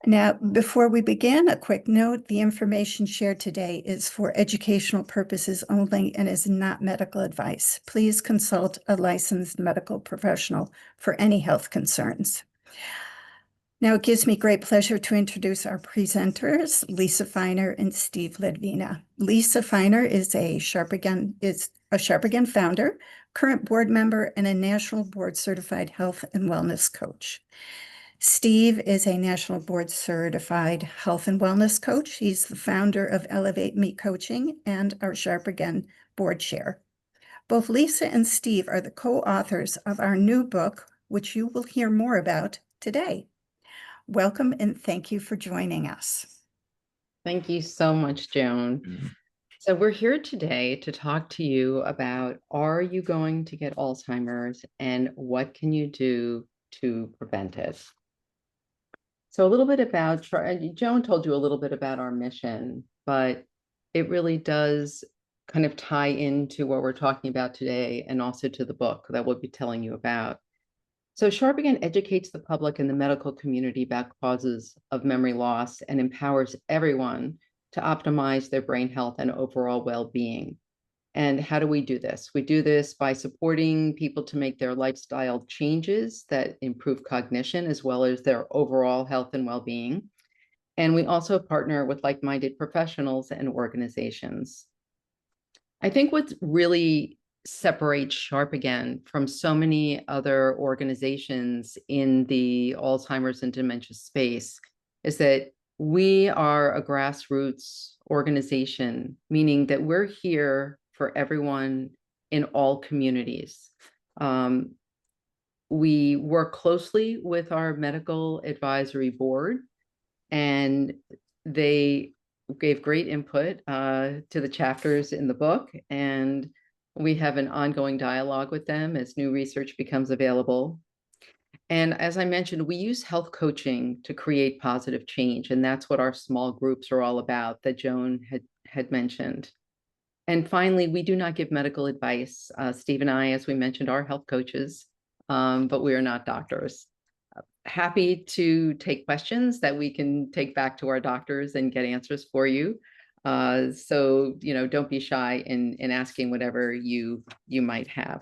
Now, before we begin, a quick note, the information shared today is for educational purposes only and is not medical advice. Please consult a licensed medical professional for any health concerns. Now, it gives me great pleasure to introduce our presenters, Lisa Feiner and Steve Ledvina. Lisa Feiner is a Sharp Again founder, current board member, and a national board certified health and wellness coach. Steve is a national board certified health and wellness coach. He's the founder of Elevate Me Coaching and our Sharp Again board chair. Both Lisa and Steve are the co-authors of our new book, which you will hear more about today. Welcome and thank you for joining us. Thank you so much, Joan. So we're here today to talk to you about, are you going to get Alzheimer's and what can you do to prevent it? So a little bit about, Joan told you a little bit about our mission, but it really does kind of tie into what we're talking about today and also to the book that we'll be telling you about. So Sharp Again educates the public and the medical community about causes of memory loss and empowers everyone to optimize their brain health and overall well-being. And how do we do this? We do this by supporting people to make their lifestyle changes that improve cognition as well as their overall health and well-being. And we also partner with like-minded professionals and organizations. I think what's really separates Sharp Again from so many other organizations in the Alzheimer's and dementia space is that we are a grassroots organization, meaning that we're here for everyone in all communities. We work closely with our medical advisory board, and they gave great input to the chapters in the book, and we have an ongoing dialogue with them as new research becomes available. And as I mentioned, we use health coaching to create positive change, and that's what our small groups are all about that Joan had mentioned. And finally, we do not give medical advice. Steve and I, as we mentioned, are health coaches, but we are not doctors. Happy to take questions that we can take back to our doctors and get answers for you. So, don't be shy in asking whatever you might have.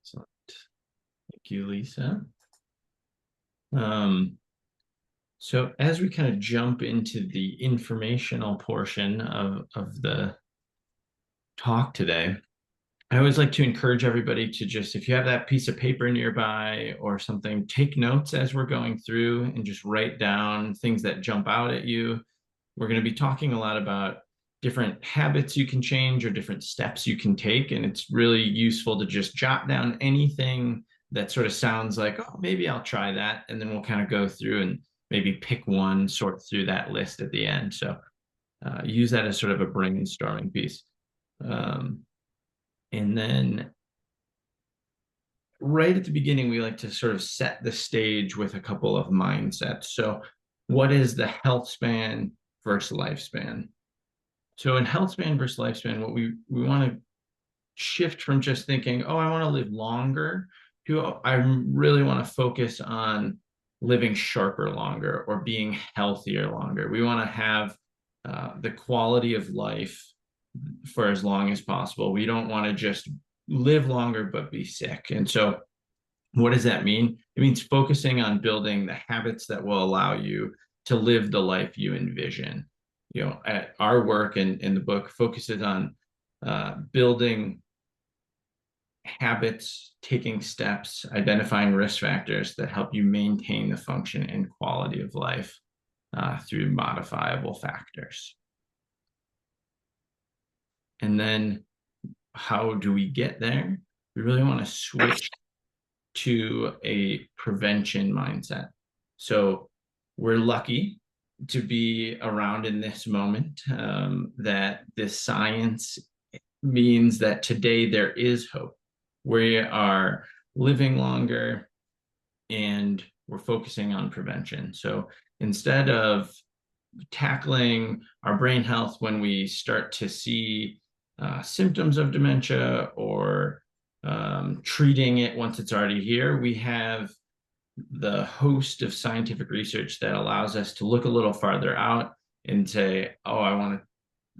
Excellent. Thank you, Lisa. So as we kind of jump into the informational portion of the talk today, I always like to encourage everybody to just, if you have that piece of paper nearby or something, take notes as we're going through and just write down things that jump out at you. We're going to be talking a lot about different habits you can change or different steps you can take. And it's really useful to just jot down anything that sort of sounds like, oh, maybe I'll try that. And then we'll kind of go through and maybe pick one, sort through that list at the end. So use that as sort of a brainstorming piece. And then right at the beginning, we like to sort of set the stage with a couple of mindsets. So what is the health span versus lifespan? So in health span versus lifespan, what we want to shift from just thinking, oh, I want to live longer, to I really want to focus on living sharper longer or being healthier longer. We want to have the quality of life for as long as possible. We don't want to just live longer but be sick. And so what does that mean? It means focusing on building the habits that will allow you to live the life you envision. Our work in the book focuses on building habits, taking steps, identifying risk factors that help you maintain the function and quality of life through modifiable factors. And then how do we get there? We really want to switch to a prevention mindset. So we're lucky to be around in this moment, that this science means that today there is hope. We are living longer and we're focusing on prevention. So instead of tackling our brain health when we start to see symptoms of dementia or treating it once it's already here, we have the host of scientific research that allows us to look a little farther out and say, oh, I want to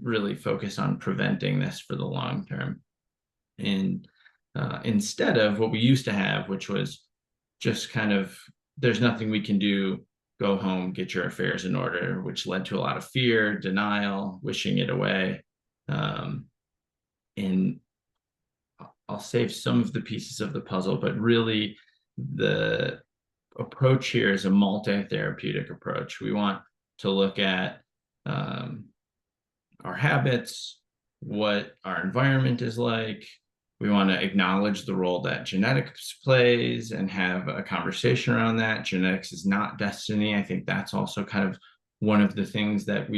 really focus on preventing this for the long term. And instead of what we used to have, which was just kind of, there's nothing we can do, go home, get your affairs in order, which led to a lot of fear, denial, wishing it away. And I'll save some of the pieces of the puzzle, but really the approach here is a multi-therapeutic approach. We want to look at our habits, what our environment is like. We want to acknowledge the role that genetics plays and have a conversation around that. Genetics is not destiny. I think that's also kind of one of the things that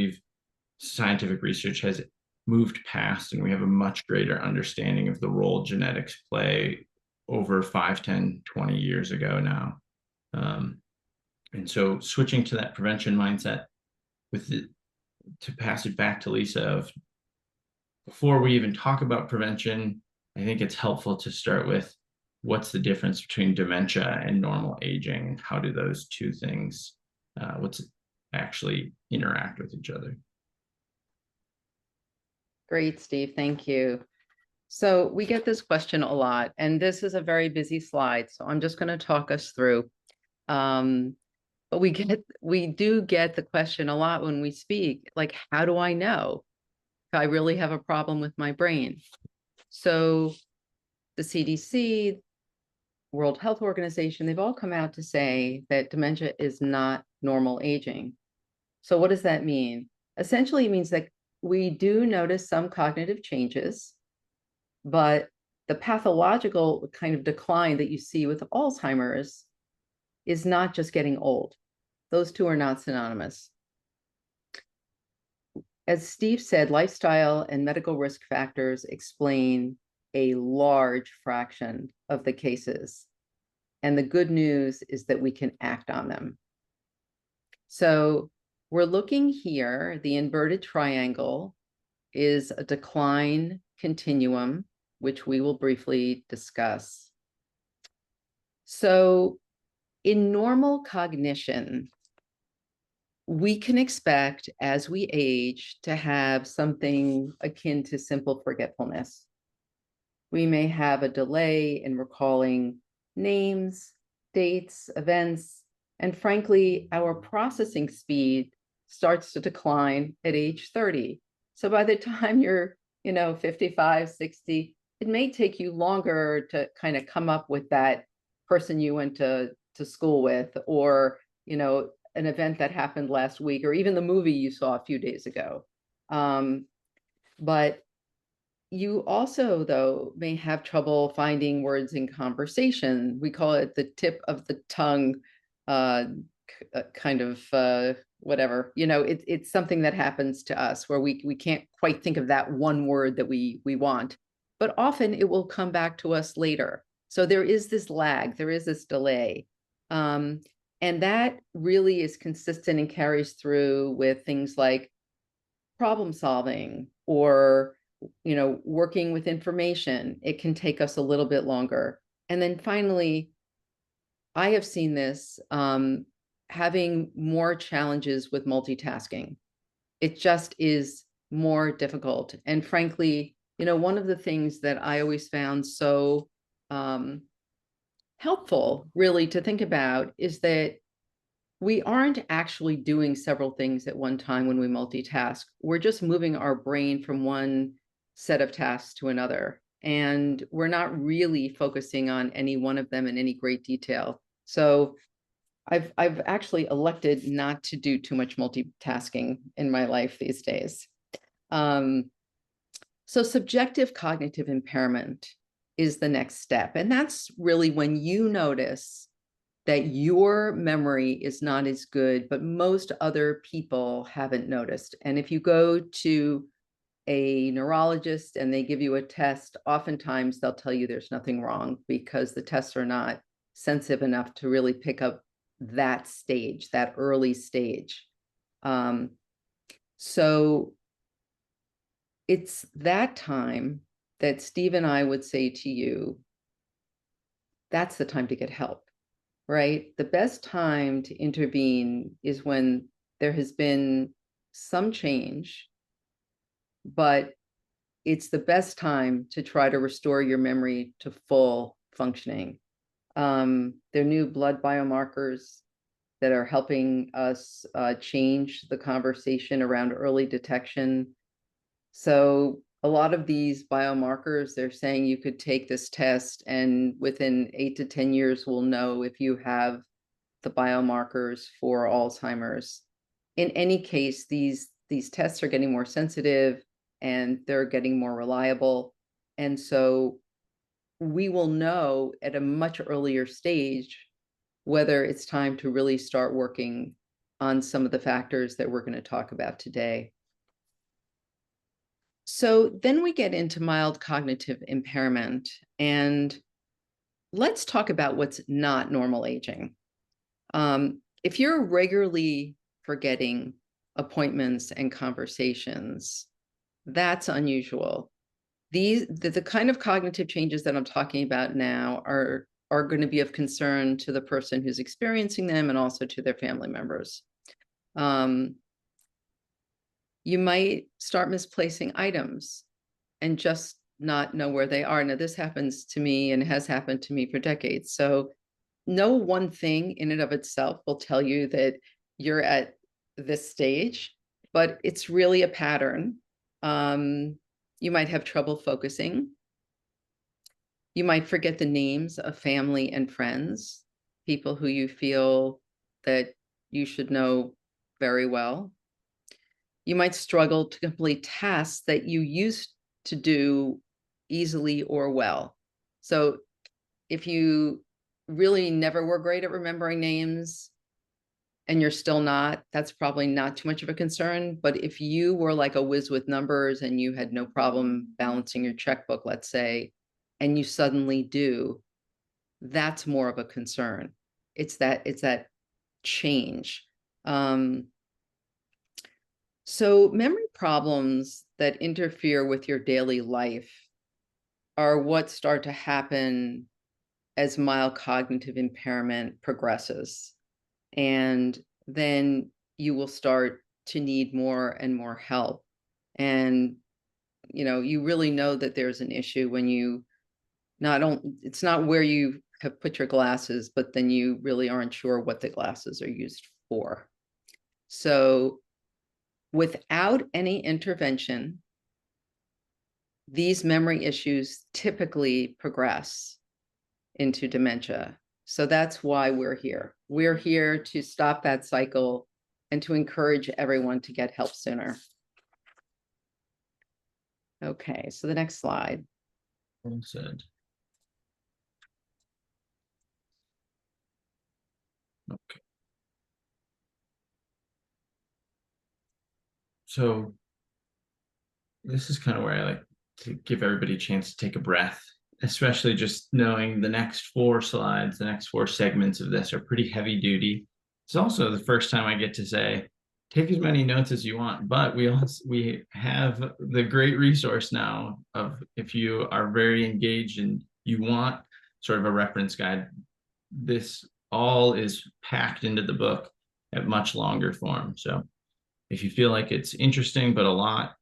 scientific research has moved past, and we have a much greater understanding of the role genetics play over 5, 10, 20 years ago now. And so switching to that prevention mindset to pass it back to Lisa, before we even talk about prevention, I think it's helpful to start with what's the difference between dementia and normal aging? How do those two things, what's actually interact with each other? Great, Steve. Thank you. So we get this question a lot, and this is a very busy slide, so I'm just going to talk us through. But we do get the question a lot when we speak, like, how do I know if I really have a problem with my brain? So the CDC, World Health Organization, they've all come out to say that dementia is not normal aging. So what does that mean? Essentially, it means that we do notice some cognitive changes, but the pathological kind of decline that you see with Alzheimer's is not just getting old. Those two are not synonymous. As Steve said, lifestyle and medical risk factors explain a large fraction of the cases. And the good news is that we can act on them. So we're looking here, the inverted triangle is a decline continuum, which we will briefly discuss. So in normal cognition, we can expect as we age to have something akin to simple forgetfulness. We may have a delay in recalling names, dates, events, and frankly, our processing speed starts to decline at age 30. So by the time you're, 55, 60, it may take you longer to kind of come up with that person you went to school with, or, an event that happened last week, or even the movie you saw a few days ago. But you also, though, may have trouble finding words in conversation. We call it the tip of the tongue, kind of whatever. It's something that happens to us where we can't quite think of that one word that we want, but often it will come back to us later. So there is this lag, there is this delay. And that really is consistent and carries through with things like problem solving or, working with information. It can take us a little bit longer. And then finally, I have seen this having more challenges with multitasking. It just is more difficult. And frankly, one of the things that I always found so helpful really to think about is that we aren't actually doing several things at one time when we multitask. We're just moving our brain from one set of tasks to another. And we're not really focusing on any one of them in any great detail. So I've actually elected not to do too much multitasking in my life these days. So subjective cognitive impairment is the next step. And that's really when you notice that your memory is not as good, but most other people haven't noticed. And if you go to a neurologist and they give you a test, oftentimes they'll tell you there's nothing wrong because the tests are not sensitive enough to really pick up that stage, that early stage. So it's that time that Steve and I would say to you, that's the time to get help. right? The best time to intervene is when there has been some change, but it's the best time to try to restore your memory to full functioning. There are new blood biomarkers that are helping us change the conversation around early detection. So a lot of these biomarkers, they're saying you could take this test and within 8 to 10 years, we'll know if you have the biomarkers for Alzheimer's. In any case, these tests are getting more sensitive and they're getting more reliable. And so we will know at a much earlier stage whether it's time to really start working on some of the factors that we're going to talk about today. So then we get into mild cognitive impairment, and let's talk about what's not normal aging. If you're regularly forgetting appointments and conversations, that's unusual. The kind of cognitive changes that I'm talking about now are going to be of concern to the person who's experiencing them and also to their family members. You might start misplacing items and just not know where they are. Now, this happens to me and has happened to me for decades. So no one thing in and of itself will tell you that you're at this stage, but it's really a pattern. You might have trouble focusing. You might forget the names of family and friends, people who you feel that you should know very well. You might struggle to complete tasks that you used to do easily or well. So if you really never were great at remembering names and you're still not, that's probably not too much of a concern. But if you were like a whiz with numbers and you had no problem balancing your checkbook, let's say, and you suddenly do, that's more of a concern. It's that change. So memory problems that interfere with your daily life are what start to happen as mild cognitive impairment progresses. And then you will start to need more and more help. And, you really know that there's an issue when you it's not where you have put your glasses, but then you really aren't sure what the glasses are used for. So without any intervention, these memory issues typically progress into dementia. So that's why we're here. We're here to stop that cycle and to encourage everyone to get help sooner. Okay, so the next slide. Well said. Okay. So this is kind of where I like to give everybody a chance to take a breath, especially just knowing the next 4 slides, the next 4 segments of this are pretty heavy duty. It's also the first time I get to say, take as many notes as you want, but we have the great resource now of if you are very engaged and you want sort of a reference guide, this all is packed into the book at much longer form. So if you feel like it's interesting but a lot,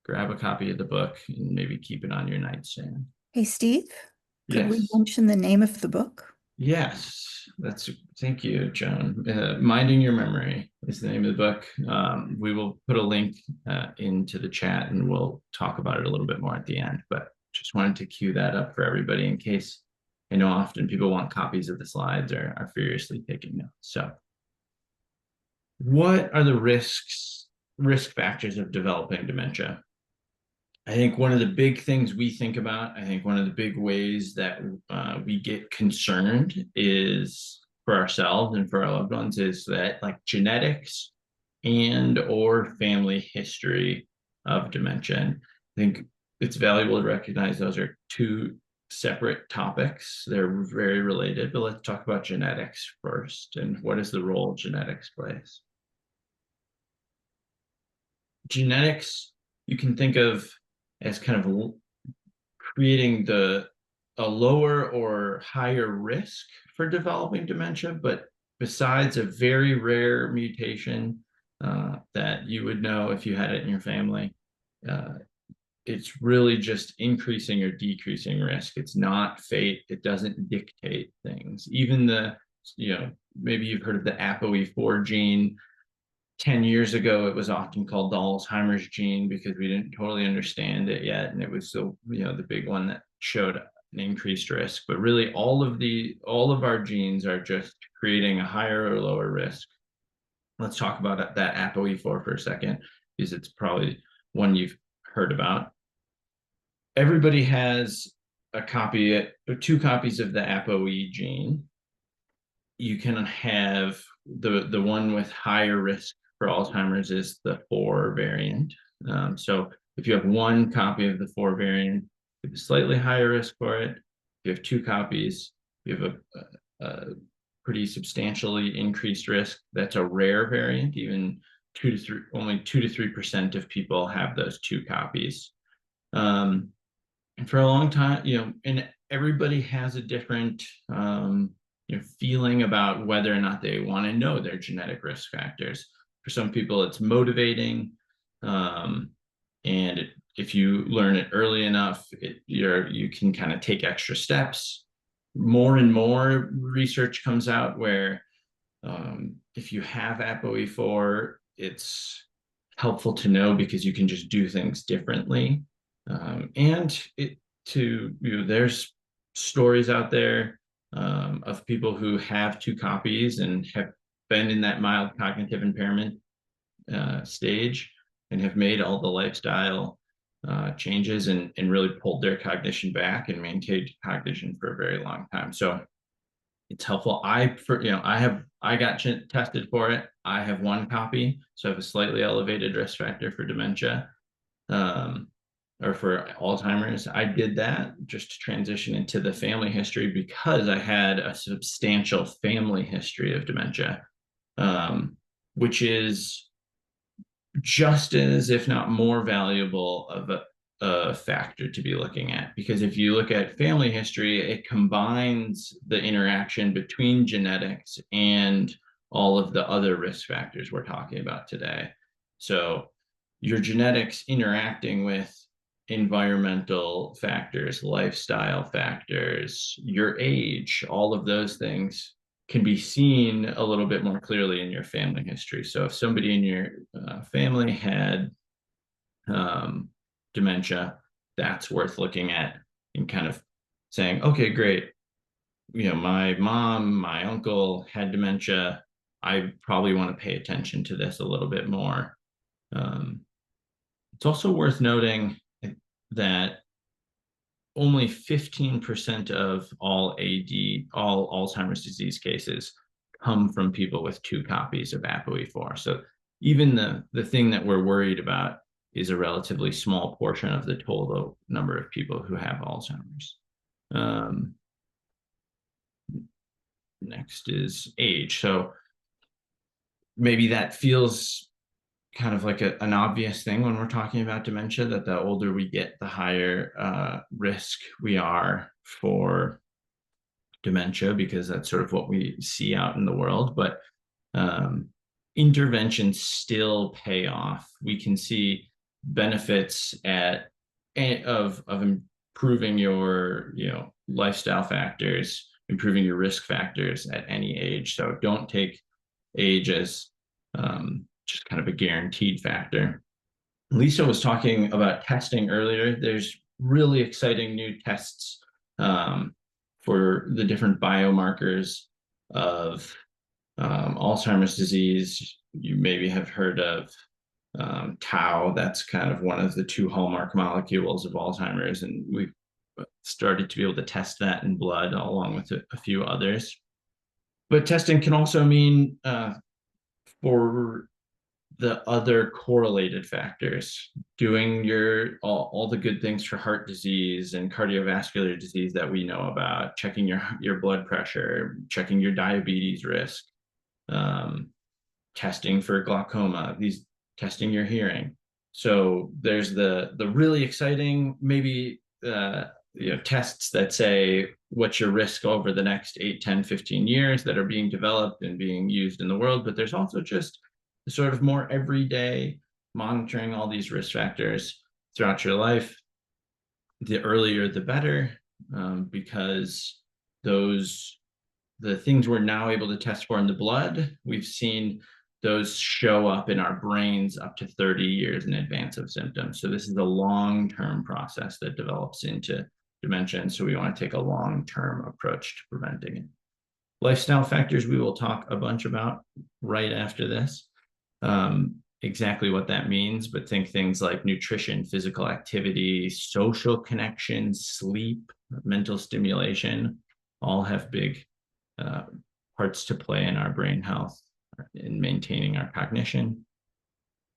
grab a copy of the book and maybe keep it on your nightstand. Hey, Steve, could we Yes. mention the name of the book? Yes, thank you, Joan. Minding Your Memory is the name of the book. We will put a link into the chat and we'll talk about it a little bit more at the end, but just wanted to cue that up for everybody in case I know often people want copies of the slides or are furiously taking notes. So what are the risk factors of developing dementia? I think one of the big things we think about, I think one of the big ways that we get concerned is for ourselves and for our loved ones is that like genetics and or family history of dementia. And I think it's valuable to recognize those are 2 separate topics. They're very related, but let's talk about genetics first and what is the role genetics plays. Genetics, you can think of as kind of creating the a lower or higher risk for developing dementia, but besides a very rare mutation that you would know if you had it in your family, it's really just increasing or decreasing risk. It's not fate. It doesn't dictate things. Even maybe you've heard of the ApoE4 gene. 10 years ago, it was often called the Alzheimer's gene because we didn't totally understand it yet. And it was the big one that showed an increased risk. But really all of our genes are just creating a higher or lower risk. Let's talk about that ApoE4 for a second, because it's probably one you've heard about. Everybody has a copy or two copies of the ApoE gene. You can have the one with higher risk for Alzheimer's is the 4 variant. So if you have one copy of the 4 variant, you have a slightly higher risk for it. If you have 2 copies, you have a pretty substantially increased risk. That's a rare variant. Even only 2 to 3% of people have those 2 copies. And for a long time, and everybody has a different feeling about whether or not they want to know their genetic risk factors. For some people, it's motivating, and if you learn it early enough, you can kind of take extra steps. More and more research comes out where if you have ApoE4, it's helpful to know because you can just do things differently. There's stories out there of people who have 2 copies and have been in that mild cognitive impairment stage and have made all the lifestyle changes and really pulled their cognition back and maintained cognition for a very long time. So it's helpful. I got tested for it. I have 1 copy, so I have a slightly elevated risk factor for dementia. Or for Alzheimer's. I did that just to transition into the family history because I had a substantial family history of dementia, which is just as, if not more valuable of a factor to be looking at. Because if you look at family history, it combines the interaction between genetics and all of the other risk factors we're talking about today. So your genetics interacting with environmental factors, lifestyle factors, your age, all of those things can be seen a little bit more clearly in your family history. So if somebody in your family had dementia, that's worth looking at and kind of saying, okay, great. My mom, my uncle had dementia. I probably want to pay attention to this a little bit more. It's also worth noting that only 15% of all Alzheimer's disease cases come from people with 2 copies of ApoE4. So even the thing that we're worried about is a relatively small portion of the total number of people who have Alzheimer's. Next is age. So maybe that feels kind of like an obvious thing when we're talking about dementia, that the older we get, the higher risk we are for dementia, because that's sort of what we see out in the world. But interventions still pay off. We can see benefits of improving your lifestyle factors, improving your risk factors at any age. So don't take age as just kind of a guaranteed factor. Lisa was talking about testing earlier. There's really exciting new tests for the different biomarkers of Alzheimer's disease. You maybe have heard of tau. That's kind of one of the 2 hallmark molecules of Alzheimer's, and we've started to be able to test that in blood along with a few others. But testing can also mean for the other correlated factors, doing all the good things for heart disease and cardiovascular disease that we know about, checking your blood pressure, checking your diabetes risk, testing for glaucoma, testing your hearing. So there's the really exciting, maybe tests that say what's your risk over the next 8, 10, 15 years that are being developed and being used in the world. But there's also just sort of more everyday monitoring all these risk factors throughout your life. The earlier, the better, because the things we're now able to test for in the blood, we've seen those show up in our brains up to 30 years in advance of symptoms. So this is a long-term process that develops into dementia. And so we want to take a long-term approach to preventing it. Lifestyle factors we will talk a bunch about right after this. Exactly what that means, but think things like nutrition, physical activity, social connections, sleep, mental stimulation, all have big parts to play in our brain health, in maintaining our cognition.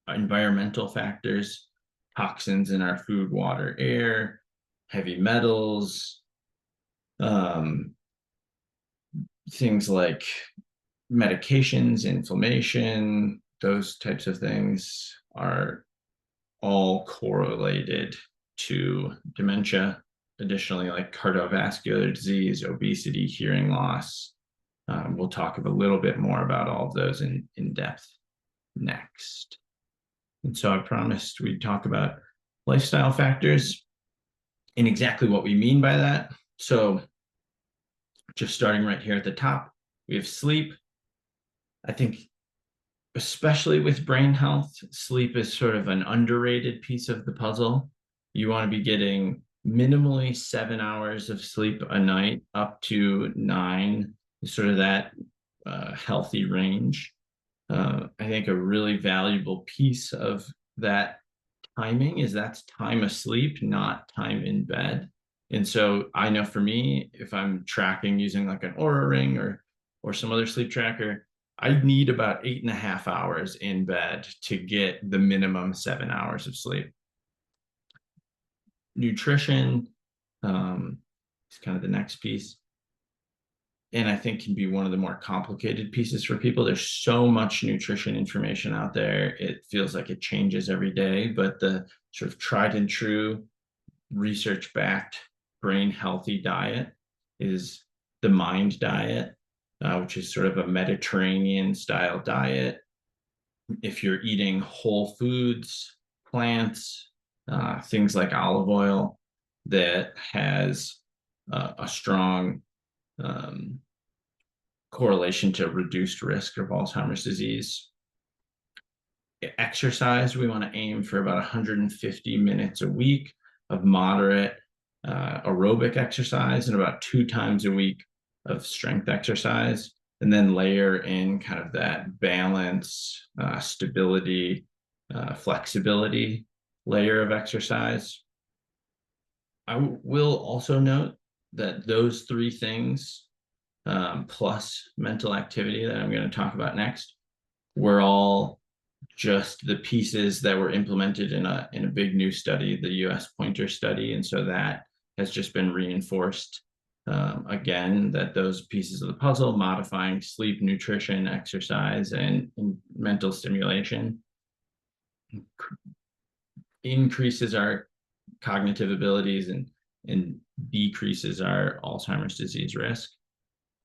Environmental factors, toxins in our food, water, air, heavy metals, things like medications, inflammation, those types of things are all correlated to dementia. Additionally, like cardiovascular disease, obesity, hearing loss. We'll talk a little bit more about all of those in depth next. And so I promised we'd talk about lifestyle factors and exactly what we mean by that. So just starting right here at the top, we have sleep. I think especially with brain health, sleep is sort of an underrated piece of the puzzle. You want to be getting minimally 7 hours of sleep a night, up to 9, sort of that healthy range. I think a really valuable piece of that timing is that's time asleep, not time in bed. And so I know for me, if I'm tracking using like an Oura Ring or some other sleep tracker, I need about 8.5 hours in bed to get the minimum 7 hours of sleep. Nutrition is kind of the next piece. And I think can be one of the more complicated pieces for people. There's so much nutrition information out there. It feels like it changes every day, but the sort of tried and true research-backed brain healthy diet is the MIND diet, which is sort of a Mediterranean style diet. If you're eating whole foods, plants, things like olive oil, that has a strong correlation to reduced risk of Alzheimer's disease. Exercise, we want to aim for about 150 minutes a week of moderate aerobic exercise and about 2 times a week of strength exercise, and then layer in kind of that balance, stability, flexibility layer of exercise. I will also note that those 3 things, plus mental activity that I'm going to talk about next, were all just the pieces that were implemented in a big new study, the US Pointer study. And so that has just been reinforced again, that those pieces of the puzzle, modifying sleep, nutrition, exercise, and mental stimulation, increases our cognitive abilities and decreases our Alzheimer's disease risk.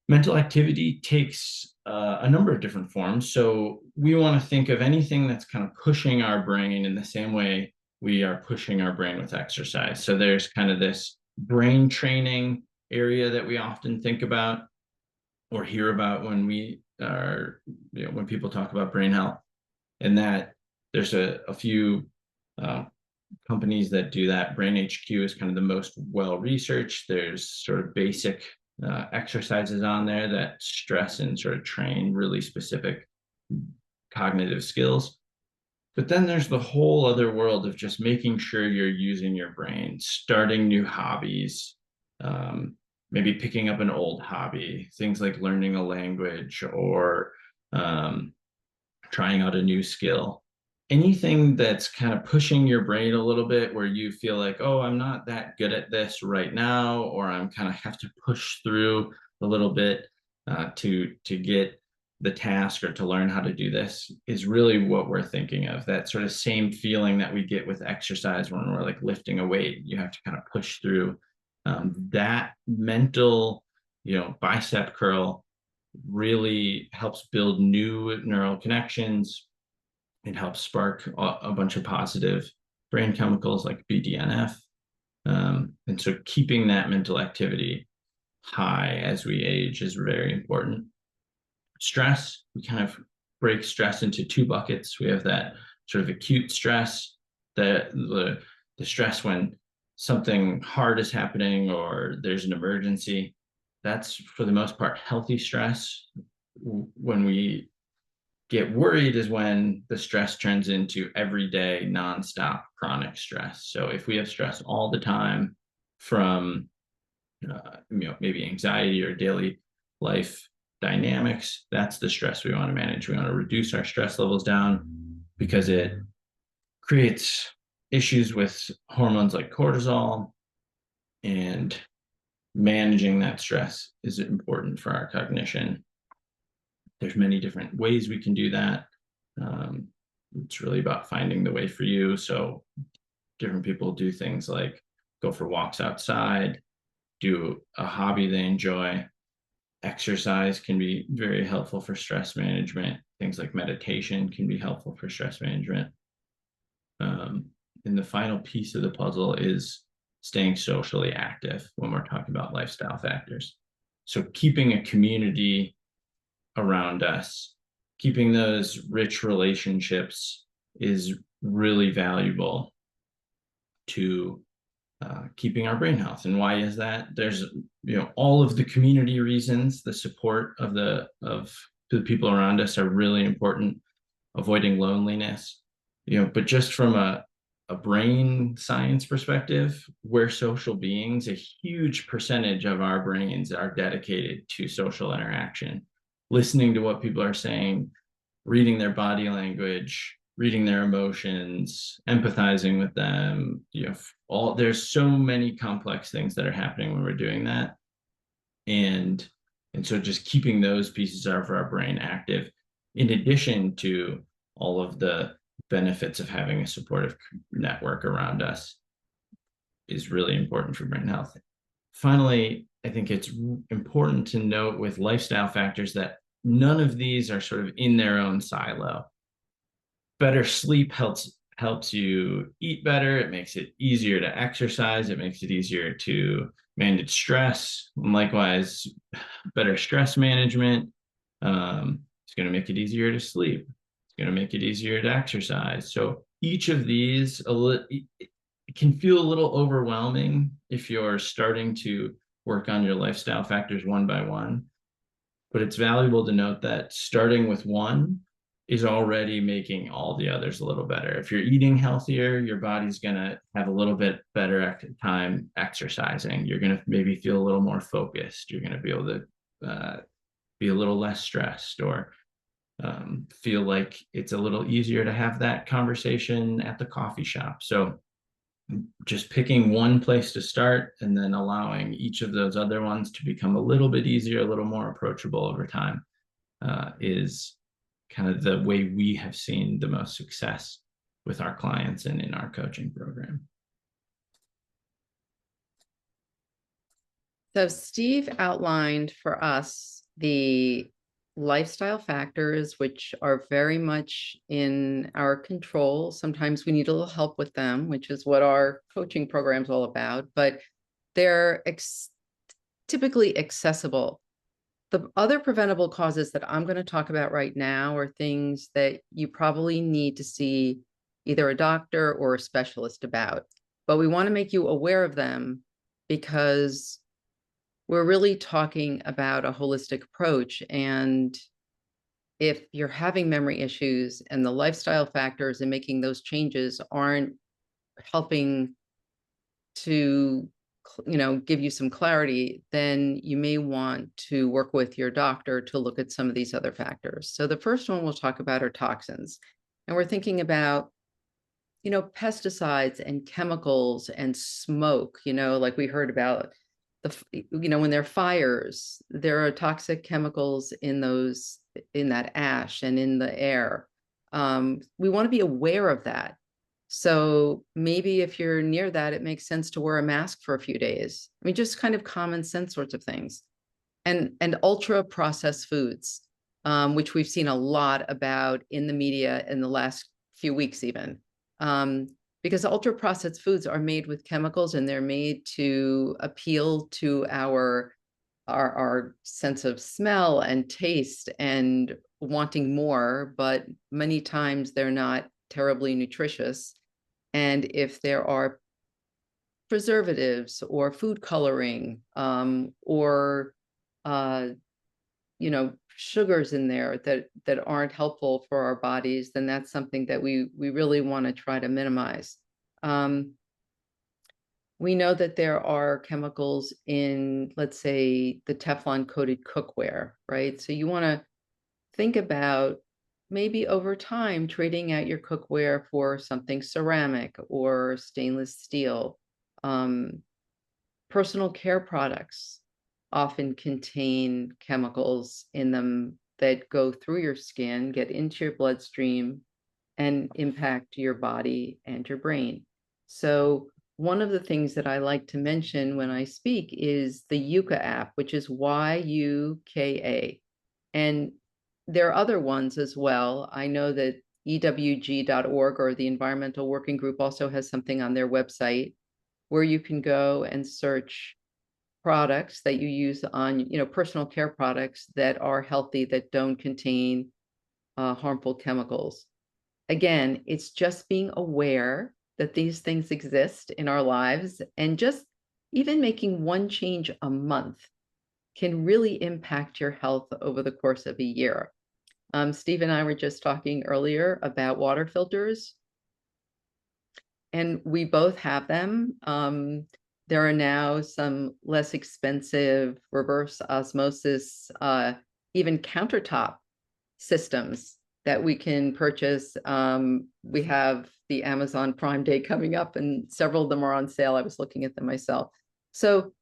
Mental activity takes a number of different forms. So we want to think of anything that's kind of pushing our brain in the same way we are pushing our brain with exercise. So there's kind of this brain training area that we often think about or hear about when we are, when people talk about brain health, and that there's a few companies that do that. Brain HQ is kind of the most well-researched. There's sort of basic exercises on there that stress and sort of train really specific cognitive skills. But then there's the whole other world of just making sure you're using your brain, starting new hobbies, maybe picking up an old hobby, things like learning a language or trying out a new skill. Anything that's kind of pushing your brain a little bit where you feel like, oh, I'm not that good at this right now, or I'm kind of have to push through a little bit to get the task or to learn how to do this, is really what we're thinking of. That sort of same feeling that we get with exercise when we're like lifting a weight. You have to kind of push through That mental, bicep curl really helps build new neural connections. It helps spark a bunch of positive brain chemicals like BDNF. And so keeping that mental activity high as we age is very important. Stress, we kind of break stress into two buckets. We have that sort of acute stress, the stress when something hard is happening or there's an emergency. That's for the most part healthy stress. When we get worried is when the stress turns into everyday nonstop chronic stress. So if we have stress all the time from maybe anxiety or daily life dynamics, that's the stress we want to manage. We want to reduce our stress levels down because it creates issues with hormones like cortisol, and managing that stress is important for our cognition. There's many different ways we can do that. It's really about finding the way for you. So different people do things like go for walks outside, do a hobby they enjoy. Exercise can be very helpful for stress management. Things like meditation can be helpful for stress management. And the final piece of the puzzle is staying socially active when we're talking about lifestyle factors. So keeping a community around us, keeping those rich relationships is really valuable to keeping our brain health. And why is that? There's all of the community reasons. The support of the people around us are really important. Avoiding loneliness, but just from a brain science perspective, we're social beings. A huge percentage of our brains are dedicated to social interaction, listening to what people are saying, reading their body language, reading their emotions, empathizing with them. There's so many complex things that are happening when we're doing that. And so just keeping those pieces of our brain active, in addition to all of the benefits of having a supportive network around us, is really important for brain health. Finally, I think it's important to note with lifestyle factors that none of these are sort of in their own silo. Better sleep helps you eat better. It makes it easier to exercise. It makes it easier to manage stress. And likewise, better stress management is going to make it easier to sleep. It's going to make it easier to exercise. So each of these it can feel a little overwhelming if you're starting to work on your lifestyle factors one by one. But it's valuable to note that starting with one is already making all the others a little better. If you're eating healthier, your body's going to have a little bit better time exercising. You're going to maybe feel a little more focused. You're going to be able to be a little less stressed, or feel like it's a little easier to have that conversation at the coffee shop. So just picking one place to start and then allowing each of those other ones to become a little bit easier, a little more approachable over time is kind of the way we have seen the most success with our clients and in our coaching program. So Steve outlined for us the lifestyle factors, which are very much in our control. Sometimes we need a little help with them, which is what our coaching program is all about, but they're typically accessible. The other preventable causes that I'm going to talk about right now are things that you probably need to see either a doctor or a specialist about, but we want to make you aware of them because we're really talking about a holistic approach. And if you're having memory issues and the lifestyle factors and making those changes aren't helping to give you some clarity, then you may want to work with your doctor to look at some of these other factors. So the first one we'll talk about are toxins. And we're thinking about, pesticides and chemicals and smoke, like we heard about when there are fires, there are toxic chemicals in that ash and in the air. We want to be aware of that So maybe if you're near that, it makes sense to wear a mask for a few days. I mean, just kind of common sense sorts of things. And ultra processed foods, which we've seen a lot about in the media in the last few weeks even. Because ultra processed foods are made with chemicals, and they're made to appeal to our sense of smell and taste and wanting more, but many times they're not terribly nutritious. And if there are preservatives or food coloring, or sugars in there that aren't helpful for our bodies, then that's something that we really want to try to minimize. We know that there are chemicals in, let's say, the Teflon coated cookware, right? So you want to think about maybe over time trading out your cookware for something ceramic or stainless steel. Personal care products often contain chemicals in them that go through your skin, get into your bloodstream, and impact your body and your brain. So one of the things that I like to mention when I speak is the Yuka app, which is YUKA. And there are other ones as well. I know that EWG.org, or the Environmental Working Group, also has something on their website where you can go and search products that you use on, personal care products that are healthy, that don't contain harmful chemicals. Again, it's just being aware that these things exist in our lives, and just even making one change a month can really impact your health over the course of a year. Steve and I were just talking earlier about water filters, and we both have them. There are now some less expensive reverse osmosis, even countertop systems that we can purchase. We have the Amazon Prime Day coming up, and several of them are on sale. I was looking at them myself. So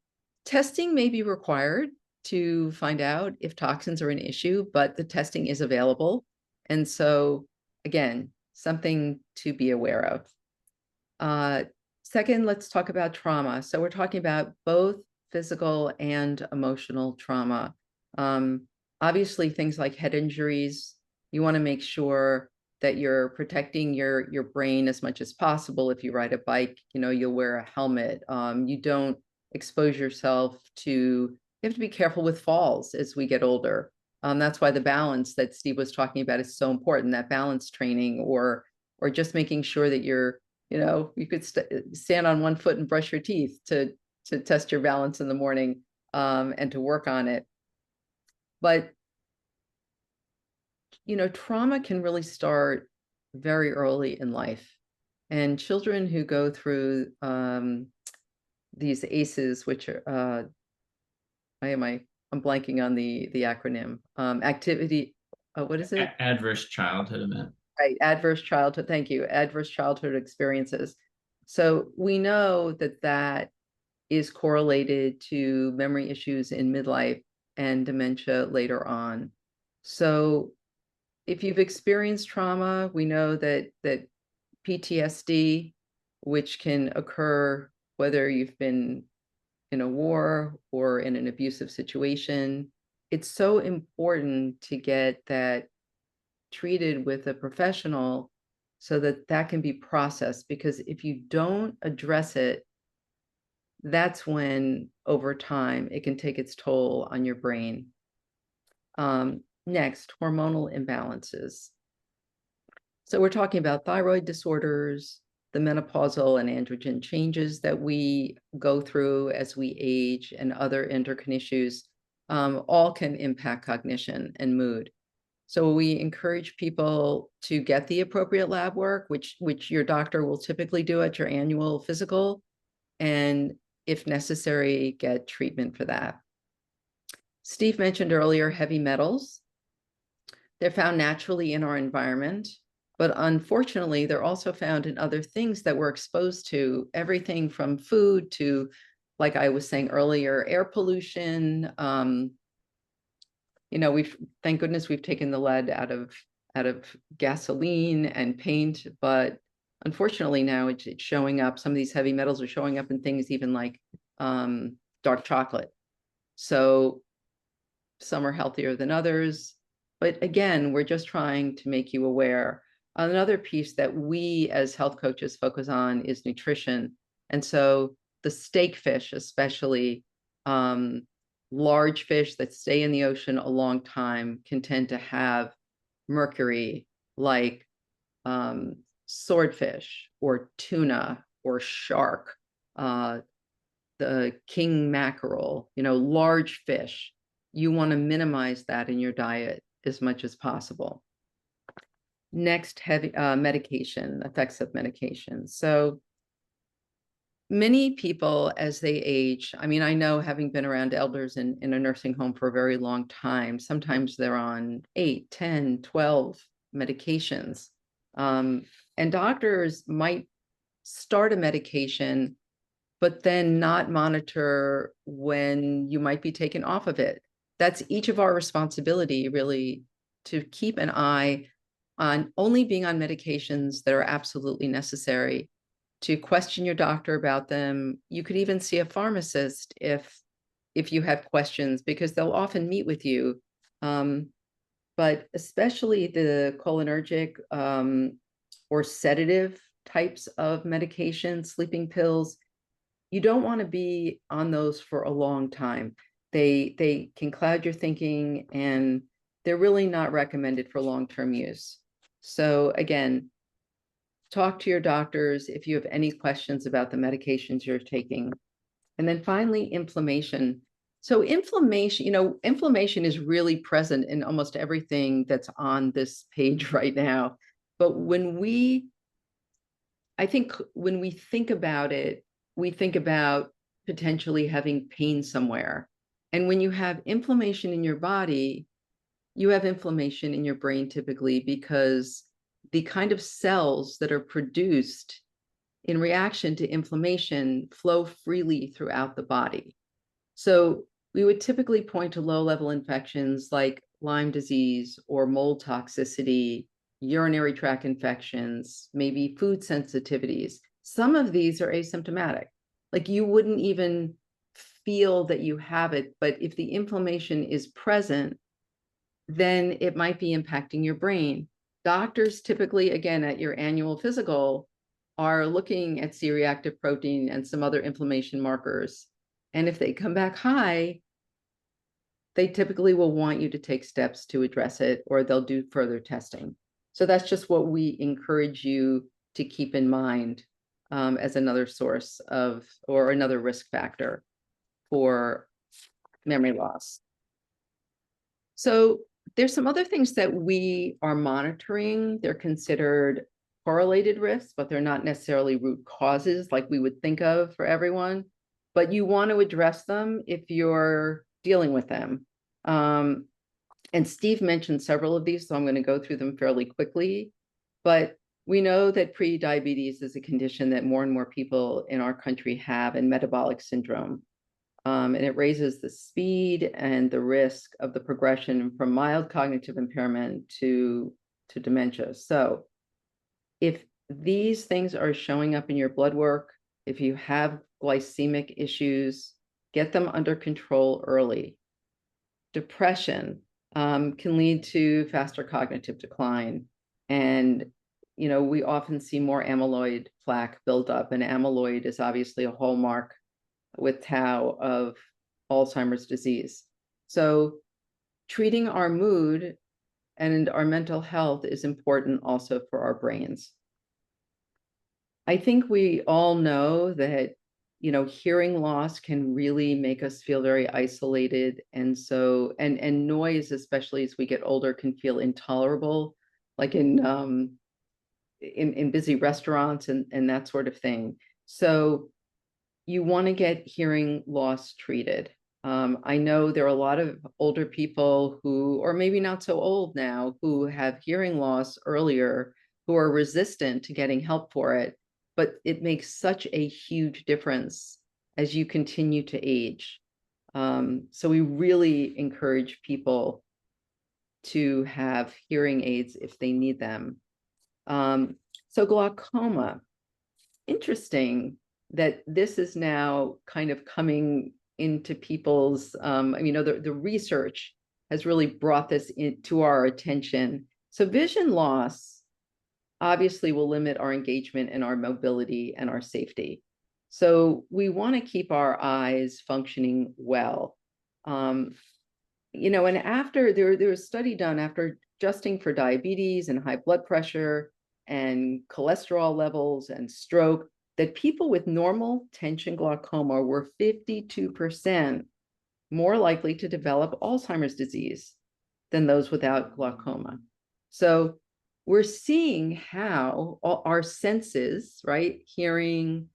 testing may be required to find out if toxins are an issue, but the testing is available. And so, again, something to be aware of. Second, let's talk about trauma. So we're talking about both physical and emotional trauma. Obviously, things like head injuries, you want to make sure that you're protecting your brain as much as possible. If you ride a bike, you'll wear a helmet. You don't expose yourself to, you have to be careful with falls as we get older. That's why the balance that Steve was talking about is so important, that balance training, or just making sure that you're, you could stand on one foot and brush your teeth to test your balance in the morning, and to work on it. But, trauma can really start very early in life. And children who go through these ACEs, which are, I'm blanking on the acronym, activity, what is it? Adverse childhood event. Right, adverse childhood, thank you, adverse childhood experiences. So we know that is correlated to memory issues in midlife and dementia later on. So if you've experienced trauma, we know that PTSD, which can occur whether you've been in a war or in an abusive situation, it's so important to get that treated with a professional so that can be processed, because if you don't address it, that's when over time it can take its toll on your brain. Next, hormonal imbalances. So we're talking about thyroid disorders, the menopausal and androgen changes that we go through as we age, and other endocrine issues, all can impact cognition and mood. So we encourage people to get the appropriate lab work, which your doctor will typically do at your annual physical, and if necessary, get treatment for that. Steve mentioned earlier heavy metals. They're found naturally in our environment, but unfortunately, they're also found in other things that we're exposed to, everything from food to, like I was saying earlier, air pollution. Thank goodness we've taken the lead out of gasoline and paint, but unfortunately now it's showing up. Some of these heavy metals are showing up in things even like dark chocolate. So some are healthier than others. But again, we're just trying to make you aware. Another piece that we as health coaches focus on is nutrition. And so the steak fish, especially large fish that stay in the ocean a long time, can tend to have mercury, like swordfish or tuna or shark, the king mackerel, large fish. You want to minimize that in your diet as much as possible. Next, heavy medication, effects of medication. So many people as they age, I mean, I know having been around elders in a nursing home for a very long time, sometimes they're on 8, 10, 12 medications. And doctors might start a medication, but then not monitor when you might be taken off of it. That's each of our responsibility, really, to keep an eye on only being on medications that are absolutely necessary, to question your doctor about them. You could even see a pharmacist if you have questions, because they'll often meet with you. But especially the cholinergic or sedative types of medications, sleeping pills, you don't want to be on those for a long time. They can cloud your thinking, and they're really not recommended for long-term use. So again, talk to your doctors if you have any questions about the medications you're taking. And then finally, inflammation. So inflammation is really present in almost everything that's on this page right now. But I think when we think about it, we think about potentially having pain somewhere. And when you have inflammation in your body, you have inflammation in your brain typically, because the kind of cells that are produced in reaction to inflammation flow freely throughout the body. So we would typically point to low-level infections like Lyme disease or mold toxicity, urinary tract infections, maybe food sensitivities. Some of these are asymptomatic. Like you wouldn't even feel that you have it, but if the inflammation is present, then it might be impacting your brain. Doctors typically, again, at your annual physical, are looking at C-reactive protein and some other inflammation markers. And if they come back high, they typically will want you to take steps to address it, or they'll do further testing. So that's just what we encourage you to keep in mind as another source of, or another risk factor for memory loss. So there's some other things that we are monitoring. They're considered correlated risks, but they're not necessarily root causes like we would think of for everyone. But you want to address them if you're dealing with them. And Steve mentioned several of these, so I'm going to go through them fairly quickly. But we know that prediabetes is a condition that more and more people in our country have, and metabolic syndrome. And it raises the speed and the risk of the progression from mild cognitive impairment to dementia. So if these things are showing up in your blood work, if you have glycemic issues, get them under control early. Depression can lead to faster cognitive decline. And, we often see more amyloid plaque build up, and amyloid is obviously a hallmark with tau of Alzheimer's disease. So treating our mood and our mental health is important also for our brains. I think we all know that, hearing loss can really make us feel very isolated. And so, and noise, especially as we get older, can feel intolerable, like in busy restaurants and that sort of thing. So you want to get hearing loss treated. I know there are a lot of older people who, or maybe not so old now, who have hearing loss earlier, who are resistant to getting help for it, but it makes such a huge difference as you continue to age. So we really encourage people to have hearing aids if they need them. So glaucoma, interesting that this is now kind of coming into people's, the research has really brought this into our attention. So vision loss obviously will limit our engagement and our mobility and our safety. So we want to keep our eyes functioning well. And after there was a study done after adjusting for diabetes and high blood pressure and cholesterol levels and stroke, that people with normal tension glaucoma were 52% more likely to develop Alzheimer's disease than those without glaucoma. So we're seeing how all our senses, right? Hearing,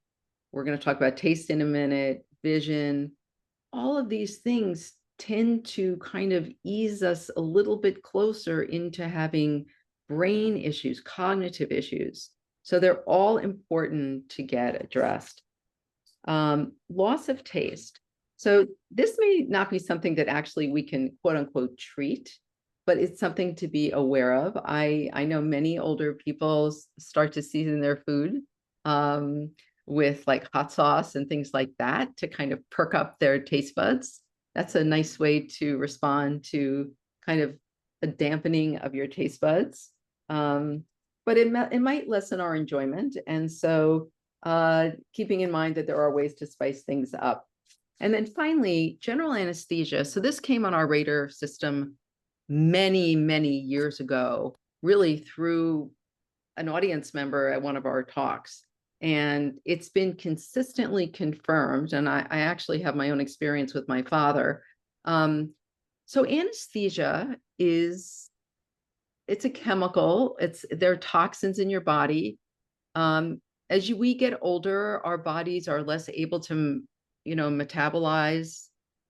we're going to talk about taste in a minute, vision, all of these things tend to kind of ease us a little bit closer into having brain issues, cognitive issues. So they're all important to get addressed. Loss of taste. So this may not be something that actually we can quote unquote treat, but it's something to be aware of. I know many older people start to season their food with like hot sauce and things like that to kind of perk up their taste buds. That's a nice way to respond to kind of a dampening of your taste buds. But it might lessen our enjoyment. And so keeping in mind that there are ways to spice things up. And then finally, general anesthesia. So this came on our radar system many, many years ago, really through an audience member at one of our talks. And it's been consistently confirmed. And I actually have my own experience with my father. So anesthesia it's a chemical. There are toxins in your body. As we get older, our bodies are less able to, metabolize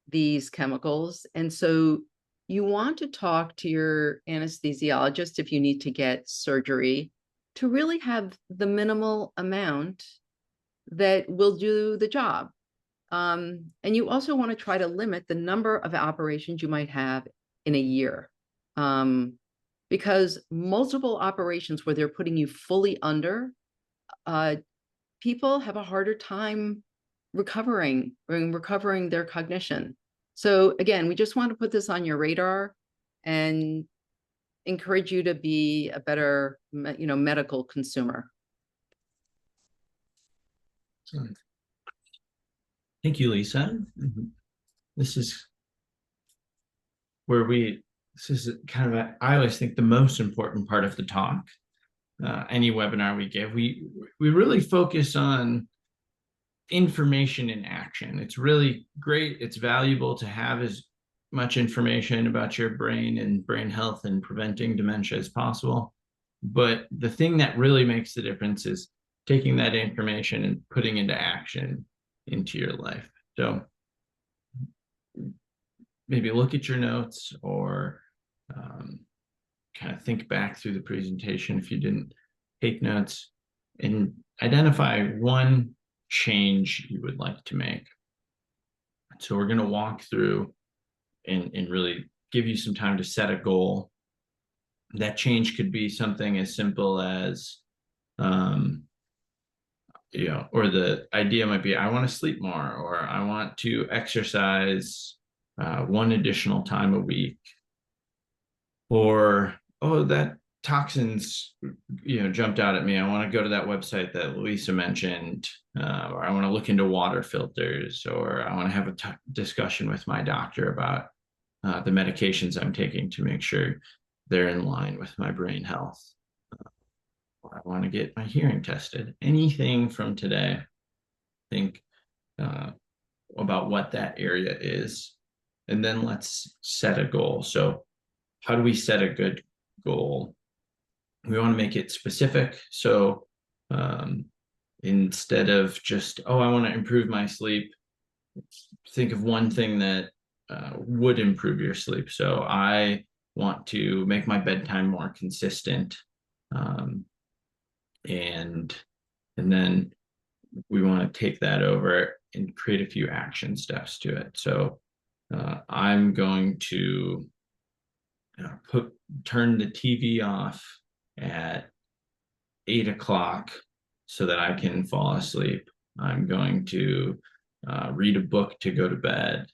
these chemicals. And so you want to talk to your anesthesiologist if you need to get surgery to really have the minimal amount that will do the job. And you also want to try to limit the number of operations you might have in a year. Because multiple operations where they're putting you fully under, people have a harder time recovering their cognition. So again, we just want to put this on your radar and encourage you to be a better, medical consumer. Thank you, Lisa. This is kind of, I always think the most important part of the talk. Any webinar we give, we really focus on information in action. It's really great. It's valuable to have as much information about your brain and brain health and preventing dementia as possible. But the thing that really makes the difference is taking that information and putting into action into your life. So maybe look at your notes or kind of think back through the presentation if you didn't take notes and identify one change you would like to make. So we're going to walk through and really give you some time to set a goal. That change could be something as simple as, or the idea might be, I want to sleep more, or I want to exercise one additional time a week, or, oh, that toxins, jumped out at me. I want to go to that website that Lisa mentioned, or I want to look into water filters, or I want to have a discussion with my doctor about the medications I'm taking to make sure they're in line with my brain health. Or I want to get my hearing tested. Anything from today, think about what that area is, and then let's set a goal. So how do we set a good goal? We want to make it specific. So instead of just, oh, I want to improve my sleep, think of one thing that would improve your sleep. So I want to make my bedtime more consistent. And then we want to take that over and create a few action steps to it. So I'm going to turn the TV off at 8 o'clock so that I can fall asleep. I'm going to read a book to go to bed.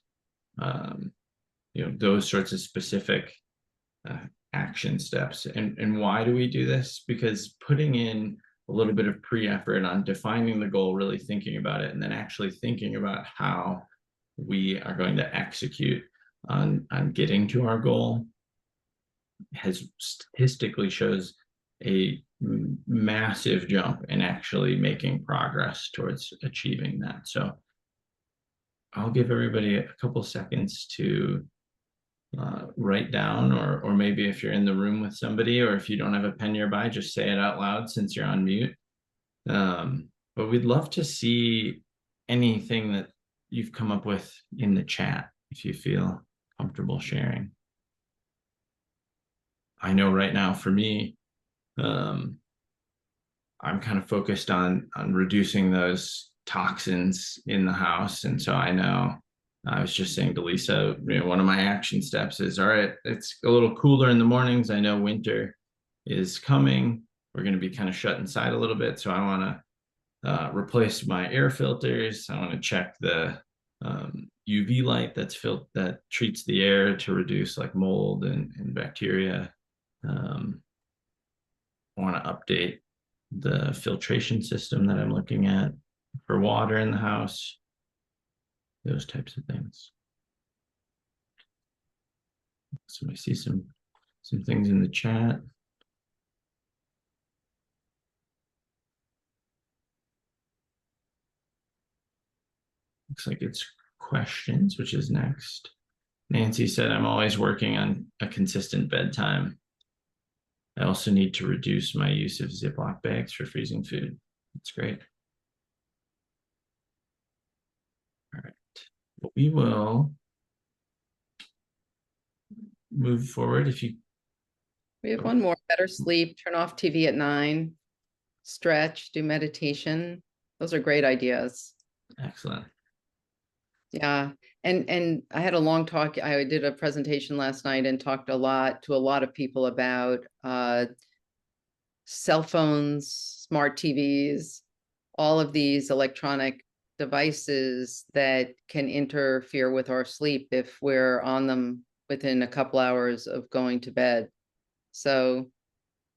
Those sorts of specific action steps. And why do we do this? Because putting in a little bit of pre-effort on defining the goal, really thinking about it, and then actually thinking about how we are going to execute on getting to our goal has statistically shows a massive jump in actually making progress towards achieving that. So I'll give everybody a couple seconds to write down, or maybe if you're in the room with somebody, or if you don't have a pen nearby, just say it out loud since you're on mute. But we'd love to see anything that you've come up with in the chat if you feel comfortable sharing. I know right now for me, I'm kind of focused on reducing those toxins in the house. And so I know I was just saying to Lisa, one of my action steps is, all right, it's a little cooler in the mornings. I know winter is coming. We're going to be kind of shut inside a little bit. So I want to replace my air filters. I want to check the UV light that treats the air to reduce like mold and bacteria. I want to update the filtration system that I'm looking at for water in the house, those types of things. So I see some things in the chat. Looks like it's questions, which is next. Nancy said, I'm always working on a consistent bedtime. I also need to reduce my use of Ziploc bags for freezing food. That's great. All right. Well, we will move forward. We have one more: better sleep, turn off TV at 9, stretch, do meditation. Those are great ideas. Excellent. Yeah. And I had a long talk. I did a presentation last night and talked to a lot of people about cell phones, smart TVs, all of these electronic devices that can interfere with our sleep if we're on them within a couple hours of going to bed. So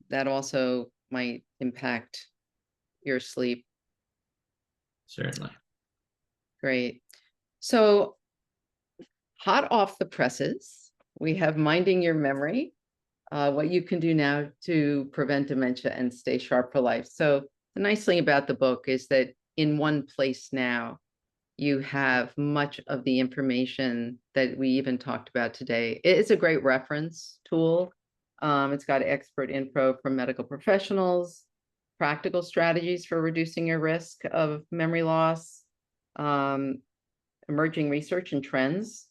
that also might impact your sleep. Certainly. Great. So hot off the presses, we have Minding Your Memory, what you can do now to prevent dementia and stay sharp for life. So the nice thing about the book is that in one place now, you have much of the information that we even talked about today. It's a great reference tool. It's got expert info from medical professionals, practical strategies for reducing your risk of memory loss, emerging research and trends,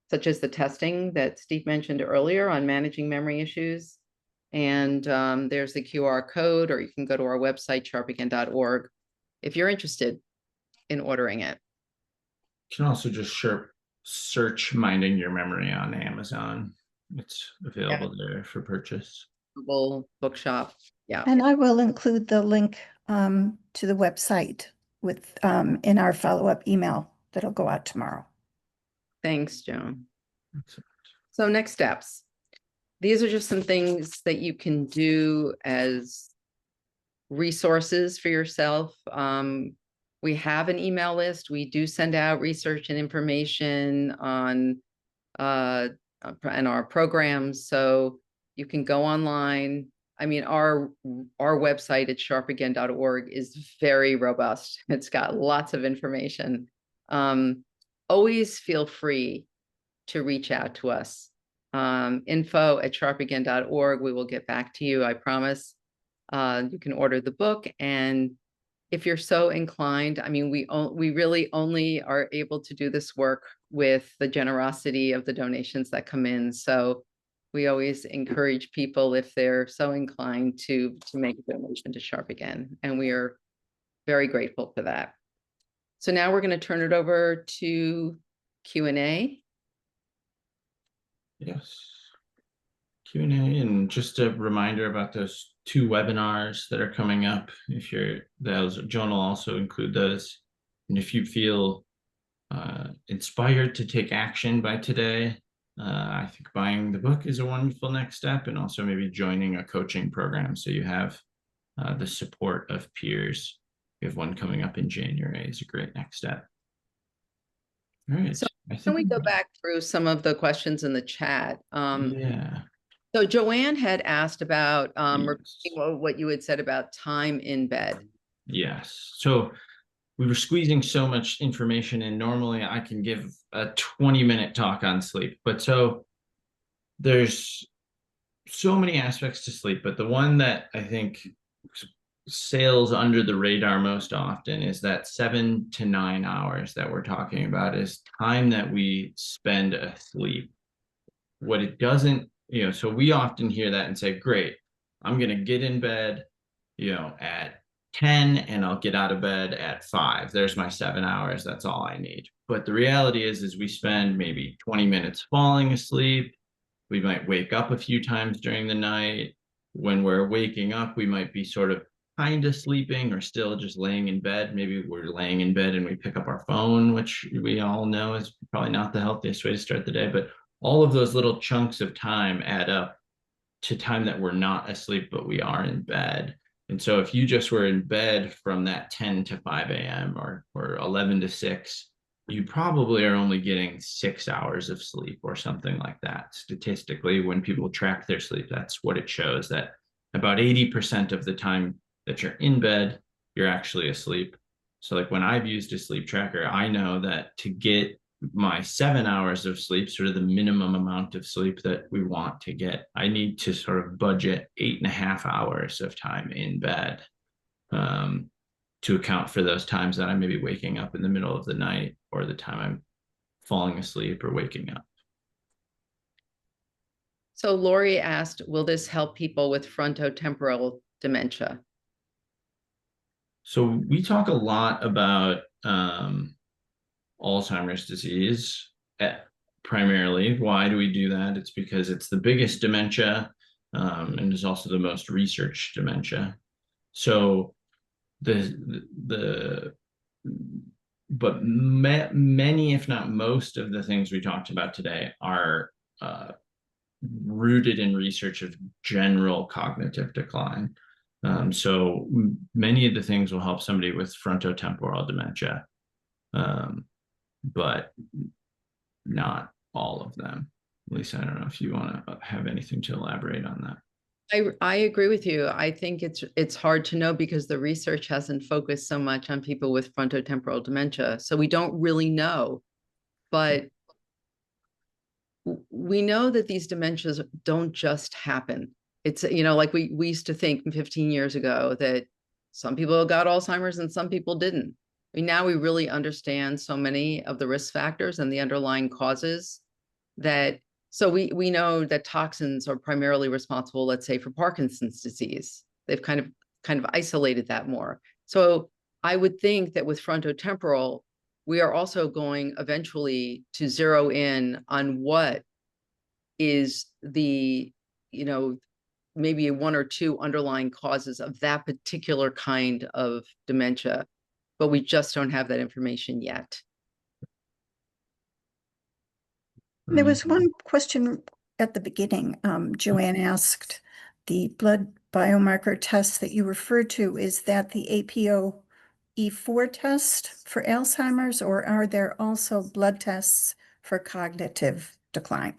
such as the testing that Steve mentioned earlier on managing memory issues. And there's the QR code, or you can go to our website, sharpagain.org, if you're interested in ordering it. You can also just search Minding Your Memory on Amazon. It's available there for purchase. Bookshop. Yeah. And I will include the link to the website with in our follow-up email that'll go out tomorrow. Thanks, Joan. Excellent. So next steps. These are just some things that you can do as resources for yourself. We have an email list. We do send out research and information on and our programs. So you can go online. I mean, our website at sharpagain.org is very robust. It's got lots of information. Always feel free to reach out to us. info@sharpagain.org. We will get back to you, I promise. You can order the book, and if you're so inclined, I mean, we really only are able to do this work with the generosity of the donations that come in. So we always encourage people, if they're so inclined, to make a donation to Sharp Again, and we are very grateful for that. So now we're going to turn it over to Q&A. Yes. Q&A, and just a reminder about those 2 webinars that are coming up. If Joan will also include those. And if you feel inspired to take action by today, I think buying the book is a wonderful next step, and also maybe joining a coaching program so you have the support of peers. We have one coming up in January is a great next step. All right. So I can think we go back through some of the questions in the chat? yeah. So Joanne had asked about Yes. repeating what you had said about time in bed. Yes. So we were squeezing so much information in. Normally I can give a 20-minute talk on sleep, but so there's so many aspects to sleep, but the one that I think sails under the radar most often is that 7 to 9 hours that we're talking about is time that we spend asleep. What it doesn't, so we often hear that and say, great, I'm going to get in bed, at 10 and I'll get out of bed at 5. There's my 7 hours. That's all I need. But the reality is we spend maybe 20 minutes falling asleep. We might wake up a few times during the night. When we're waking up, we might be sort of kind of sleeping or still just laying in bed. Maybe we're laying in bed and we pick up our phone, which we all know is probably not the healthiest way to start the day. But all of those little chunks of time add up to time that we're not asleep, but we are in bed. And so if you just were in bed from that 10 to 5 a.m. or 11 to 6, you probably are only getting 6 hours of sleep or something like that. Statistically, when people track their sleep, that's what it shows, that about 80% of the time that you're in bed, you're actually asleep. So like when I've used a sleep tracker, I know that to get my 7 hours of sleep, sort of the minimum amount of sleep that we want to get, I need to sort of budget 8.5 hours of time in bed to account for those times that I may be waking up in the middle of the night or the time I'm falling asleep or waking up. So Lori asked, will this help people with frontotemporal dementia? So we talk a lot about Alzheimer's disease primarily. Why do we do that? It's because it's the biggest dementia and is also the most researched dementia. So many, if not most of the things we talked about today are rooted in research of general cognitive decline. So many of the things will help somebody with frontotemporal dementia, but not all of them. Lisa, I don't know if you want to have anything to elaborate on that. I agree with you. I think it's hard to know because the research hasn't focused so much on people with frontotemporal dementia. So we don't really know, but we know that these dementias don't just happen. It's, like we used to think 15 years ago that some people got Alzheimer's and some people didn't. Now we really understand so many of the risk factors and the underlying causes that, so we know that toxins are primarily responsible, let's say, for Parkinson's disease. They've kind of isolated that more. So I would think that with frontotemporal, we are also going eventually to zero in on what is the, maybe 1 or 2 underlying causes of that particular kind of dementia, but we just don't have that information yet. There was one question at the beginning. Joanne asked, the blood biomarker test that you referred to, is that the APOE4 test for Alzheimer's, or are there also blood tests for cognitive decline?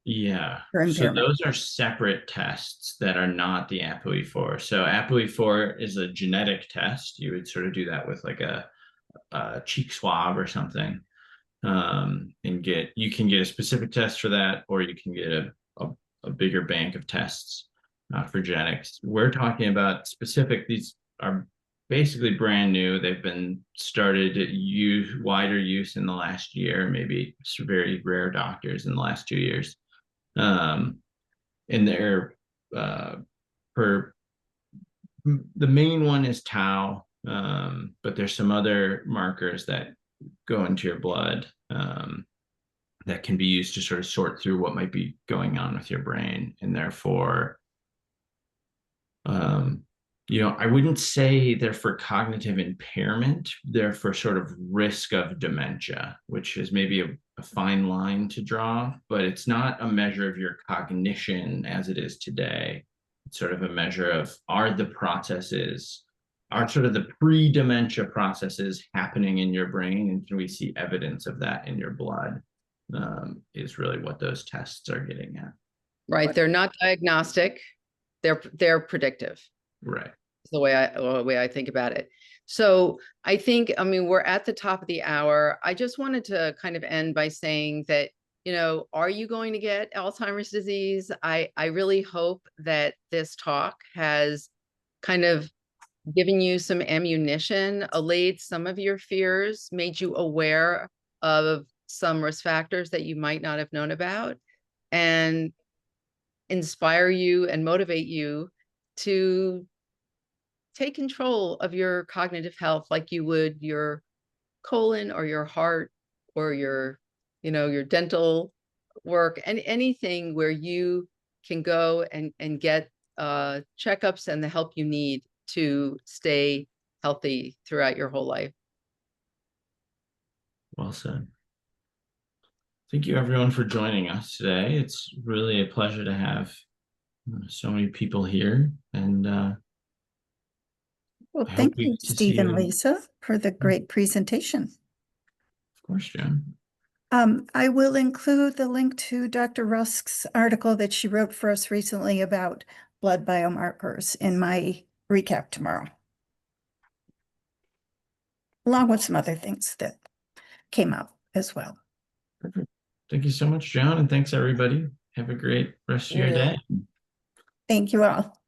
Yeah, or so impairment? those are separate tests that are not the APOE4. So APOE4 is a genetic test. You would sort of do that with like a cheek swab or something, and you can get a specific test for that, or you can get a bigger bank of tests for genetics. We're talking about specific. These are basically brand new. They've been started to use wider use in the last year, maybe very rare doctors in the last 2 years. And they're for the main one is tau, but there's some other markers that go into your blood. that can be used to sort of sort through what might be going on with your brain. And therefore, I wouldn't say they're for cognitive impairment. They're for sort of risk of dementia, which is maybe a fine line to draw, but it's not a measure of your cognition as it is today. It's sort of a measure of, are sort of the pre-dementia processes happening in your brain, and can we see evidence of that in your blood? Is really what those tests are getting at. Right. They're not diagnostic. They're predictive. Right. The way I think about it. So I think, we're at the top of the hour. I just wanted to kind of end by saying that, are you going to get Alzheimer's disease? I really hope that this talk has kind of given you some ammunition, allayed some of your fears, made you aware of some risk factors that you might not have known about, and inspire you and motivate you to take control of your cognitive health like you would your colon or your heart or your dental work, and anything where you can go and get checkups and the help you need to stay healthy throughout your whole life. Well said. Thank you, everyone, for joining us today. It's really a pleasure to have so many people here, and Well, I thank hope we you, get to Steve see and you. Lisa, for the great presentation. Of course, Jen. I will include the link to Dr. Rusk's article that she wrote for us recently about blood biomarkers in my recap tomorrow, along with some other things that came up as well. Perfect. Thank you so much, Joan, and thanks, everybody. Have a great rest of your day. Thank you all.